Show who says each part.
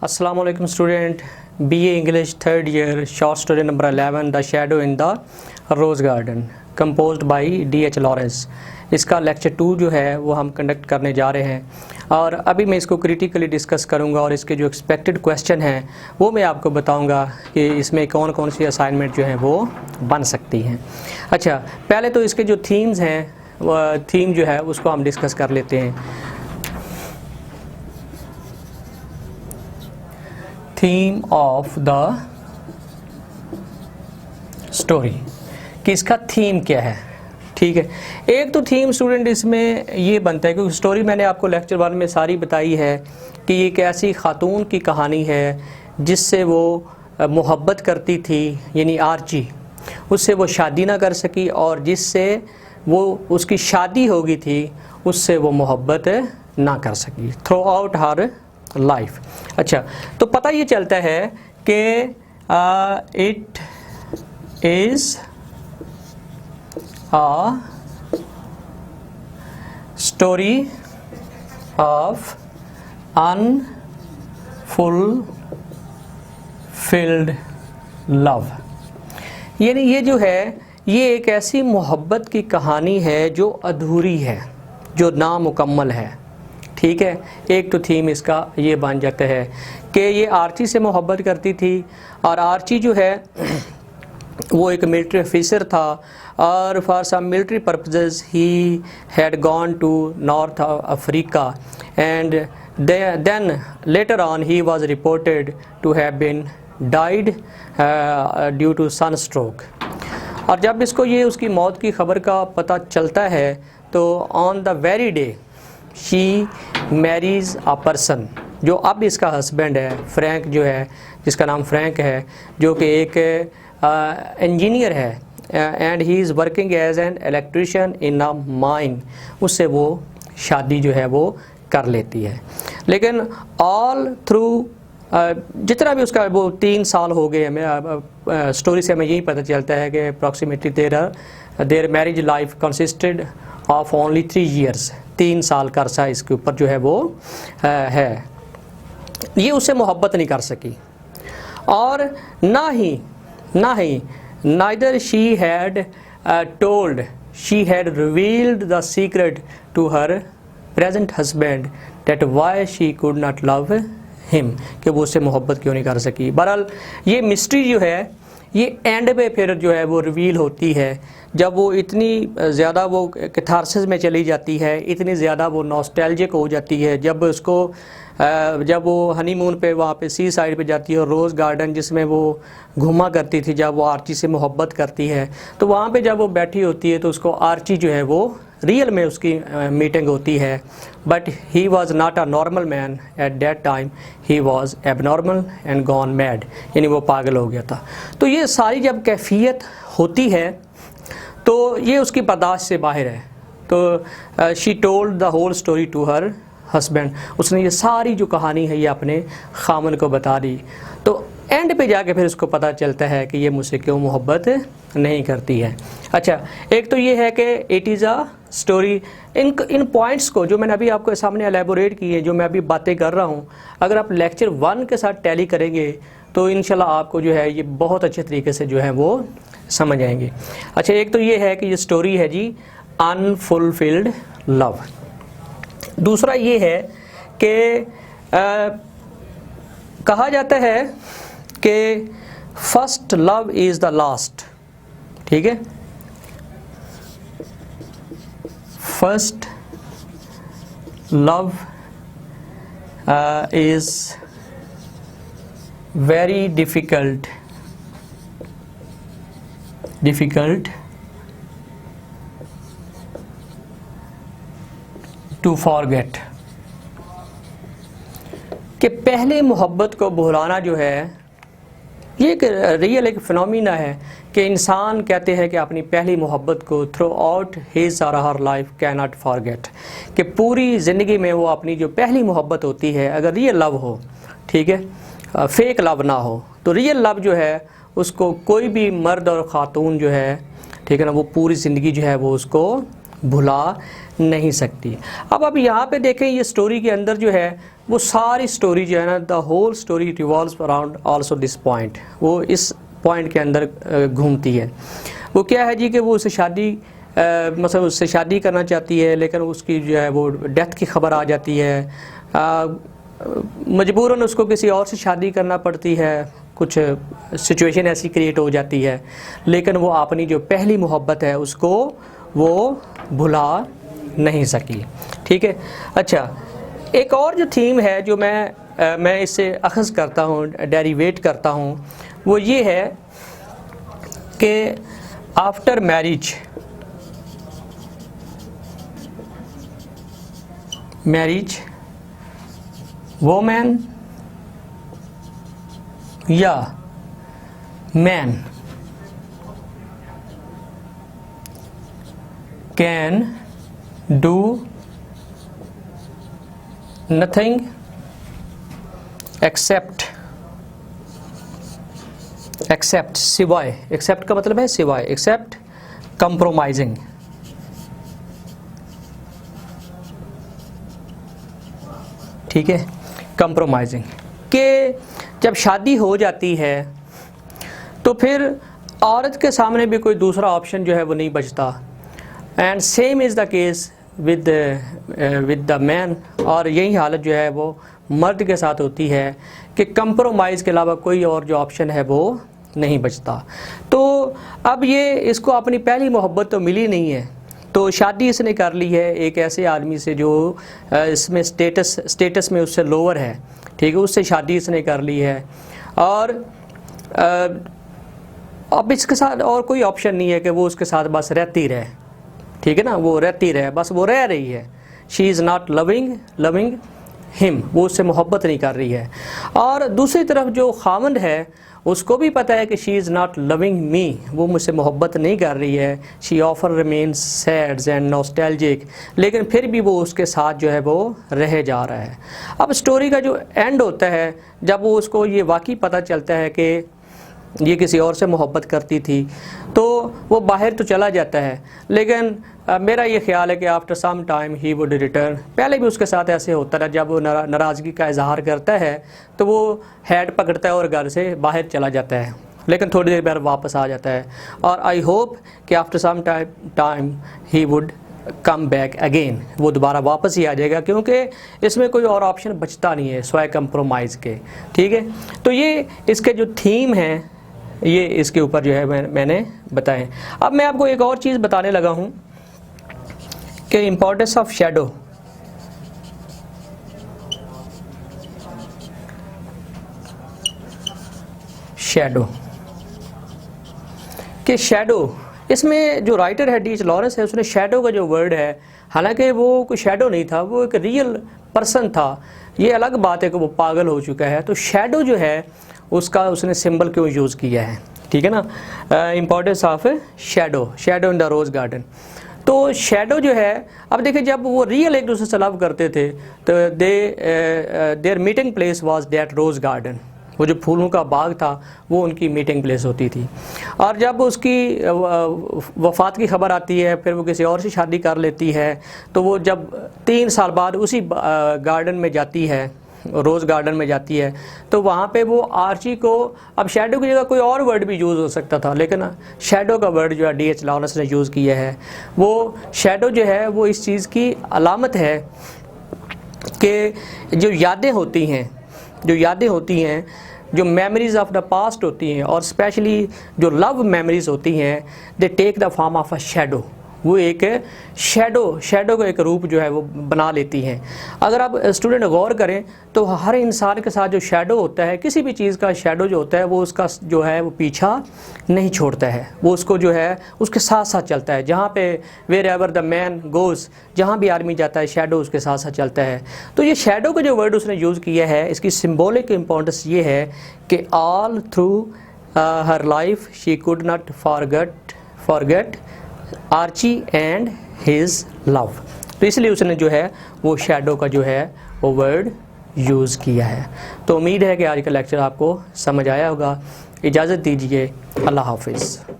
Speaker 1: Assalamu alaikum student, BA English third year, short story number 11, The Shadow in the Rose Garden, composed by D.H. Lawrence। इसका lecture 2 जो है वो हम conduct करने जा रहे हैं और अभी मैं इसको क्रिटिकली डिस्कस करूंगा और इसके जो एक्सपेक्टेड क्वेश्चन हैं वो मैं आपको बताऊंगा कि इसमें कौन कौन सी असाइनमेंट जो है वो बन सकती हैं। अच्छा, पहले तो इसके जो थीम्स हैं वो थीम जो है उसको हम डिस्कस कर लेते हैं। थीम ऑफ द स्टोरी कि इसका थीम क्या है। ठीक है, एक तो थीम स्टूडेंट इसमें ये बनता है क्योंकि स्टोरी मैंने आपको लेक्चर 1 में सारी बताई है कि ये एक ऐसी खातून की कहानी है जिससे वो मोहब्बत करती थी, यानी आर्ची, उससे वो शादी ना कर सकी और जिससे वो उसकी शादी हो गई थी उससे वो मोहब्बत ना कर सकी थ्रू आउट हर लाइफ। अच्छा, तो पता ये चलता है कि it is a story of unfulfilled love, यानी ये जो है ये एक ऐसी मोहब्बत की कहानी है जो अधूरी है, जो नामुकम्मल है। ठीक है, एक तो थीम इसका ये बन जाता है कि ये आर्ची से मोहब्बत करती थी और आर्ची जो है वो एक मिलिट्री ऑफिसर था और for some military purposes he had gone to North Africa and then later on he was reported to have been died due to sunstroke. और जब इसको ये उसकी मौत की खबर का पता चलता है तो on the very day she Mary's a person जो अब इसका हस्बैंड है, फ्रैंक जो है, जिसका नाम फ्रैंक है, जो कि एक इंजीनियर है and he is working as an electrician in a mine. उससे वो शादी जो है वो कर लेती है। लेकिन ऑल थ्रू जितना भी उसका वो 3 साल हो गए हमें स्टोरी से हमें यही पता चलता है कि approximately there marriage life consisted of only 3 years। 3 साल का अरसा इसके ऊपर जो है वो है। ये उससे मोहब्बत नहीं कर सकी और ना ही neither she had told, she had revealed the secret to her present husband that why she could not love him, कि वो उससे मोहब्बत क्यों नहीं कर सकी। बहरहाल ये मिस्ट्री जो है ये एंड पे फिर जो है वो रिवील होती है जब वो इतनी ज़्यादा वो कैथारसिस में चली जाती है, इतनी ज़्यादा वो नॉस्टैल्जिक हो जाती है जब वो हनीमून पे वहाँ पे सी साइड पे जाती है और रोज़ गार्डन जिसमें वो घूमा करती थी, जब वो आर्ची से मोहब्बत करती है तो वहाँ पे जब वो बैठी होती है तो उसको आर्ची जो है वो रियल में उसकी मीटिंग होती है। But he was not a normal man at that time, he was abnormal and gone mad, यानी वो पागल हो गया था। तो ये सारी जब कैफियत होती है तो ये उसकी बर्दाश्त से बाहर है। तो she told the whole story to her husband, उसने ये सारी जो कहानी है ये अपने खामन को बता दी। तो एंड पे जाके फिर उसको पता चलता है कि ये मुझसे क्यों मोहब्बत नहीं करती है। अच्छा, एक तो ये है कि it is a story. In points को जो मैंने अभी आपके सामने एलेबोरेट किए, जो मैं अभी बातें कर रहा हूँ, अगर आप लेक्चर 1 के साथ टैली करेंगे तो इंशाल्लाह आपको जो है ये बहुत अच्छे तरीके से जो है वो समझ आएंगे। अच्छा, एक तो ये है कि ये स्टोरी है जी अनफुलफिल्ड लव। दूसरा ये है कि कहा जाता है कि first love is the last. ठीक है, first love is very difficult to forget, कि पहले मोहब्बत को भुलाना जो है ये एक रियल एक फिनोमिना है कि इंसान कहते हैं कि अपनी पहली मोहब्बत को थ्रू आउट हिज और हर लाइफ कैन नॉट फॉरगेट, कि पूरी ज़िंदगी में वो अपनी जो पहली मोहब्बत होती है, अगर रियल लव हो, ठीक है, फेक लव ना हो, तो रियल लव जो है उसको कोई भी मर्द और ख़ातून जो है, ठीक है ना, वो पूरी ज़िंदगी जो है वो उसको भुला नहीं सकती। अब यहाँ पे देखें, ये स्टोरी के अंदर जो है वो सारी स्टोरी जो है ना, the whole story revolves around also this point, वो इस पॉइंट के अंदर घूमती है। वो क्या है जी कि वो उससे शादी मतलब उससे शादी करना चाहती है, लेकिन उसकी जो है वो डेथ की खबर आ जाती है, मजबूरन उसको किसी और से शादी करना पड़ती है, कुछ सिचुएशन ऐसी क्रिएट हो जाती है, लेकिन वो अपनी जो पहली मोहब्बत है उसको वो भुला नहीं सकी। ठीक है। अच्छा, एक और जो थीम है जो मैं इससे अखज़ करता हूँ, डेरिवेट करता हूँ, वो ये है कि आफ्टर मैरिज वोमेन या man can do nothing accept सिवाय, एक्सेप्ट का मतलब है सिवाय, एक्सेप्ट कंप्रोमाइजिंग। ठीक है, कंप्रोमाइजिंग कि जब शादी हो जाती है तो फिर औरत के सामने भी कोई दूसरा ऑप्शन जो है वो नहीं बचता। And same is the case with the man, और यही हालत जो है वो मर्द के साथ होती है कि कंप्रोमाइज़ के अलावा कोई और जो ऑप्शन है वो नहीं बचता। तो अब ये इसको अपनी पहली मोहब्बत तो मिली नहीं है, तो शादी इसने कर ली है एक ऐसे आदमी से जो इसमें स्टेटस में उससे लोअर है। ठीक है, उससे शादी इसने कर ली है, और अब इसके साथ और कोई ऑप्शन नहीं है कि वो उसके साथ बस रहती रहे। ठीक है ना, वो रहती रहे, बस वो रह रही है। She is not loving him, वो उससे मोहब्बत नहीं कर रही है। और दूसरी तरफ जो खामंद है उसको भी पता है कि she is not loving me, वो मुझसे मोहब्बत नहीं कर रही है। She offer remains sad and nostalgic, लेकिन फिर भी वो उसके साथ जो है वो रह जा रहा है। अब स्टोरी का जो एंड होता है, जब वो उसको ये वाकई पता चलता है कि ये किसी और से मोहब्बत करती थी, तो वो बाहर तो चला जाता है, लेकिन मेरा ये ख्याल है कि after some time he would return. पहले भी उसके साथ ऐसे होता है, जब वो नाराज़गी का इजहार करता है तो वो हैड पकड़ता है और घर से बाहर चला जाता है, लेकिन थोड़ी देर बाद वापस आ जाता है। और आई होप कि after some time he would come back again, वो दोबारा वापस ही आ जाएगा, क्योंकि इसमें कोई और ऑप्शन बचता नहीं है स्वयं कंप्रोमाइज़ के। ठीक है, तो ये इसके जो थीम हैं ये इसके ऊपर जो है मैंने बताए। अब मैं आपको एक और चीज़ बताने लगा हूँ कि इम्पोर्टेंस ऑफ शैडो। कि शैडो, इसमें जो राइटर है D.H. लॉरेंस है, उसने शैडो का जो वर्ड है, हालांकि वो कोई शैडो नहीं था, वो एक रियल पर्सन था। ये अलग बात है कि वो पागल हो चुका है। तो शैडो जो है उसका उसने सिंबल क्यों यूज़ किया है। ठीक है ना, importance of shadow in the rose garden. तो शैडो जो है, अब देखिए जब वो रियल एक दूसरे से लव करते थे तो their meeting place was that rose garden, वो जो फूलों का बाग था वो उनकी मीटिंग प्लेस होती थी। और जब उसकी वफ़ात की खबर आती है, फिर वो किसी और से शादी कर लेती है, तो वो जब 3 साल बाद उसी गार्डन में जाती है, रोज़ गार्डन में जाती है, तो वहाँ पे वो आर्ची को, अब शैडो की जगह कोई और वर्ड भी यूज़ हो सकता था, लेकिन शैडो का वर्ड जो है D.H. लॉरेंस ने यूज़ किया है। वो शैडो जो है वो इस चीज़ की अलामत है कि जो यादें होती हैं, जो मेमोरीज़ ऑफ द पास्ट होती हैं, और स्पेशली जो लव मेमोरीज़ होती हैं, they take the form of a shadow. वो एक शैडो का एक रूप जो है वो बना लेती हैं। अगर आप स्टूडेंट गौर करें तो हर इंसान के साथ जो शैडो होता है, किसी भी चीज़ का शैडो जो होता है, वो उसका जो है वो पीछा नहीं छोड़ता है, वो उसको जो है उसके साथ साथ चलता है। जहाँ पे wherever the man goes, जहाँ भी आदमी जाता है शैडो उसके साथ साथ चलता है। तो ये शैडो का जो वर्ड उसने यूज़ किया है, इसकी सिम्बॉलिक इम्पोर्टेंस ये है कि all through her life she could not forget Archie and his love. तो इसलिए उसने जो है वो शैडो का जो है वो वर्ड यूज़ किया है। तो उम्मीद है कि आज का लेक्चर आपको समझ आया होगा। इजाज़त दीजिए, अल्लाह हाफिज़।